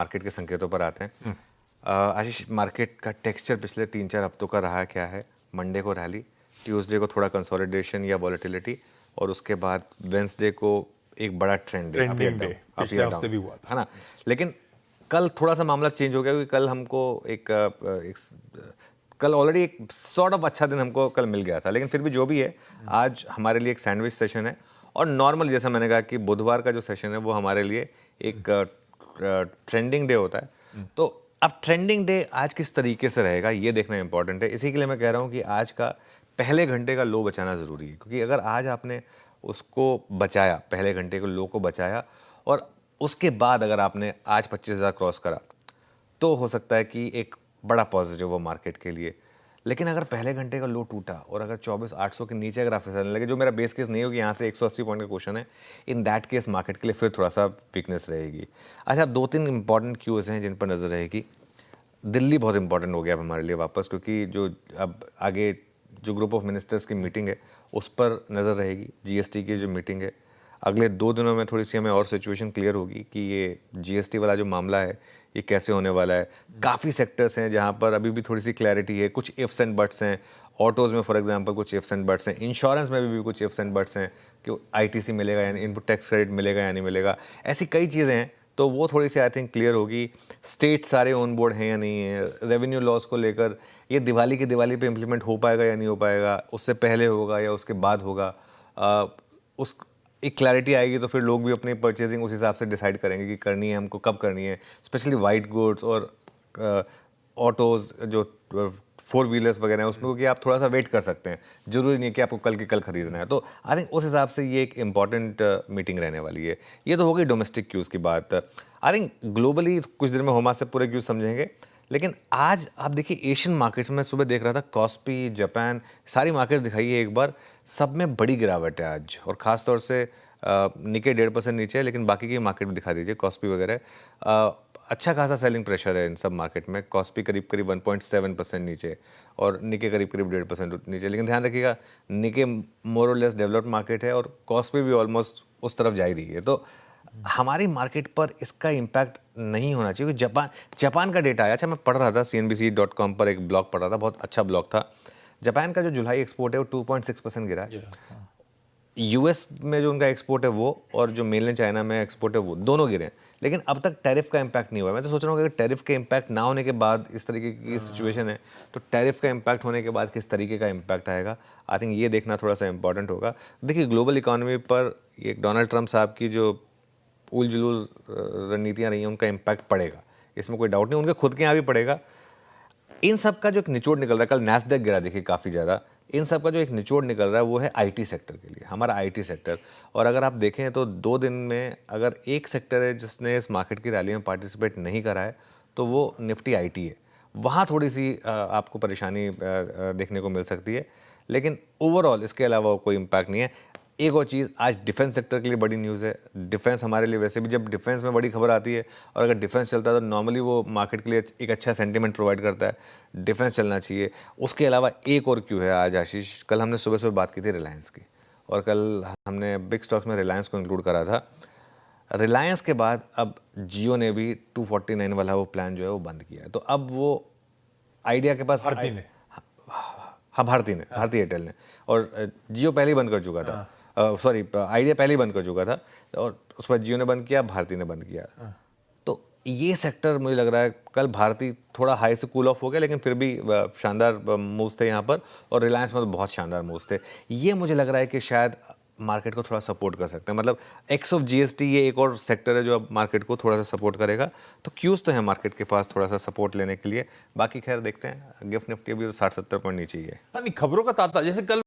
Market के संकेतों पर आते हैं। आशीष, मार्केट का टेक्सचर पिछले 3-4 हफ्तों का रहा क्या है? मंडे को रैली, ट्यूसडे को थोड़ा कंसोलिडेशन या वॉलेटिलिटी, और उसके बाद वेंसडे को एक बड़ा ट्रेंड डे, ट्रेंडिंग डे पिछले हफ्ते भी हुआ था, है ना। लेकिन कल थोड़ा सा मामला चेंज हो गया, क्योंकि कल हमको कल ऑलरेडी एक सॉर्ट ऑफ अच्छा दिन हमको कल मिल गया था, लेकिन फिर भी जो भी है, आज हमारे लिए एक सैंडविच सेशन है। और नॉर्मल, जैसा मैंने कहा कि बुधवार का जो सेशन है वो हमारे लिए एक ट्रेंडिंग डे होता है। तो अब ट्रेंडिंग डे आज किस तरीके से रहेगा ये देखना इंपॉर्टेंट है। इसी के लिए मैं कह रहा हूँ कि आज का पहले घंटे का लो बचाना ज़रूरी है, क्योंकि अगर आज आपने उसको बचाया, पहले घंटे के लो को बचाया, और उसके बाद अगर आपने आज 25,000 क्रॉस करा, तो हो सकता है कि एक बड़ा पॉजिटिव हो मार्केट के लिए। लेकिन अगर पहले घंटे का लो टूटा और अगर 24,800 के नीचे अगर आप फिसलने लगे, जो मेरा बेस केस नहीं हो कि यहाँ से 180 पॉइंट का क्वेश्चन है, इन दैट केस मार्केट के लिए फिर थोड़ा सा वीकनेस रहेगी। अच्छा, 2-3 इंपॉर्टेंट क्यूज हैं जिन पर नज़र रहेगी। दिल्ली बहुत इंपॉर्टेंट हो गया अब हमारे लिए वापस, क्योंकि जो अब आगे जो ग्रुप ऑफ मिनिस्टर्स की मीटिंग है उस पर नज़र रहेगी। जीएसटी की जो मीटिंग है, अगले 2 दिनों में थोड़ी सी हमें और सिचुएशन क्लियर होगी कि ये जीएसटी वाला जो मामला है ये कैसे होने वाला है। काफ़ी सेक्टर्स हैं जहाँ पर अभी भी थोड़ी सी क्लैरिटी है, कुछ इफ्स एंड बट्स हैं। ऑटोज़ में फॉर एग्जांपल कुछ इफ्स एंड बट्स हैं, इंश्योरेंस में भी कुछ इफ्स एंड बट्स हैं कि आईटीसी मिलेगा या इनपुट टैक्स क्रेडिट मिलेगा या नहीं मिलेगा। ऐसी कई चीज़ें हैं, तो वो थोड़ी सी आई थिंक क्लियर होगी। स्टेट सारे ऑन बोर्ड हैं या नहीं है, रेवेन्यू लॉस को लेकर ये दिवाली पे इम्प्लीमेंट हो पाएगा या नहीं हो पाएगा, उससे पहले होगा या उसके बाद होगा, उस एक क्लैरिटी आएगी तो फिर लोग भी अपनी परचेजिंग उस हिसाब से डिसाइड करेंगे कि करनी है हमको, कब करनी है। स्पेशली वाइट गुड्स और ऑटोज़ जो 4 व्हीलर्स वगैरह हैं उसमें, क्योंकि आप थोड़ा सा वेट कर सकते हैं, ज़रूरी नहीं कि आपको कल के कल खरीदना है। तो आई थिंक उस हिसाब से ये एक इंपॉर्टेंट मीटिंग रहने वाली है। ये तो हो गई डोमेस्टिक क्यूज़ की बात। आई थिंक ग्लोबली कुछ देर में होमा से पूरे क्यूज़ समझेंगे, लेकिन आज आप देखिए एशियन मार्केट्स में, सुबह देख रहा था कॉस्पी, जापान, सारी मार्केट्स दिखाइए एक बार, सब में बड़ी गिरावट है आज। और ख़ास तौर से निके 1.5% नीचे है, लेकिन बाकी की मार्केट भी दिखा दीजिए, कॉस्पी वगैरह अच्छा खासा सेलिंग प्रेशर है इन सब मार्केट में। कॉस्पी करीब 1.7% नीचे और निके करीब 1.5% नीचे। लेकिन ध्यान रखिएगा, निके मोर और लेस डेवलप्ड मार्केट है और कॉस्पी भी ऑलमोस्ट उस तरफ जा ही रही है। तो हमारी मार्केट पर इसका इम्पैक्ट नहीं होना चाहिए, क्योंकि जापान का डेटा आया। अच्छा, मैं पढ़ रहा था cnbc.com पर एक ब्लॉग पढ़ रहा था, बहुत अच्छा ब्लॉग था। जापान का जो जुलाई एक्सपोर्ट है वो 2.6% गिरा है। यूएस में जो उनका एक्सपोर्ट है वो, और जो मेनलैंड चाइना में एक्सपोर्ट है वो, दोनों गिरे हैं। लेकिन अब तक टैरिफ का इम्पैक्ट नहीं हुआ है। मैं तो सोच रहा हूँ कि अगर टैरिफ के इम्पैक्ट ना होने के बाद इस तरीके की सिचुएशन है, तो टैरिफ का इम्पैक्ट होने के बाद किस तरीके का इम्पैक्ट आएगा, आई थिंक ये देखना थोड़ा सा इंपॉर्टेंट होगा। देखिए, ग्लोबल इकॉनमी पर ये डोनाल्ड ट्रंप साहब की जो उल जुलूल रणनीतियाँ रही हैं उनका इम्पैक्ट पड़ेगा, इसमें कोई डाउट नहीं। उनके खुद के यहाँ भी पड़ेगा। इन सब का जो एक निचोड़ निकल रहा है, कल नैस्डैक गिरा देखिए काफ़ी ज़्यादा, इन सब का जो एक निचोड़ निकल रहा है वो है आईटी सेक्टर के लिए, हमारा आईटी सेक्टर। और अगर आप देखें तो 2 दिन में अगर एक सेक्टर है जिसने इस मार्केट की रैली में पार्टिसिपेट नहीं करा है, तो वो निफ्टी आईटी है। वहाँ थोड़ी सी आपको परेशानी देखने को मिल सकती है, लेकिन ओवरऑल इसके अलावा कोई इम्पैक्ट नहीं है। एक और चीज़, आज डिफेंस सेक्टर के लिए बड़ी न्यूज़ है। डिफेंस हमारे लिए, वैसे भी जब डिफेंस में बड़ी खबर आती है और अगर डिफेंस चलता है तो नॉर्मली वो मार्केट के लिए एक अच्छा सेंटीमेंट प्रोवाइड करता है। डिफेंस चलना चाहिए। उसके अलावा एक और क्यों है आज आशीष, कल हमने सुबह सुबह बात की थी रिलायंस की, और कल हमने बिग स्टॉक्स में रिलायंस को इंक्लूड करा था। रिलायंस के बाद अब जियो ने भी 249 वाला वो प्लान जो है वो बंद किया है। तो अब वो आइडिया के पास, भारती ने, हाँ भारती ने, भारती एयरटेल ने, और जियो पहले ही बंद कर चुका था। सॉरी, आइडिया पहले ही बंद कर चुका था, और उसके बाद जियो ने बंद किया, भारती ने बंद किया। तो ये सेक्टर मुझे लग रहा है, कल भारती थोड़ा हाई से कूल ऑफ हो गया, लेकिन फिर भी शानदार मूव्स थे यहाँ पर, और रिलायंस में तो बहुत शानदार मूव्स थे। ये मुझे लग रहा है कि शायद मार्केट को थोड़ा सपोर्ट कर सकते हैं। मतलब एक्स ऑफ जीएसटी ये एक और सेक्टर है जो अब मार्केट को थोड़ा सा सपोर्ट करेगा। तो क्यूज तो है मार्केट के पास थोड़ा सा सपोर्ट लेने के लिए। बाकी खैर देखते हैं, गिफ्ट निफ्टी अभी तो 60-70 पॉइंट नीचे ही है। खबरों का तांता जैसे कल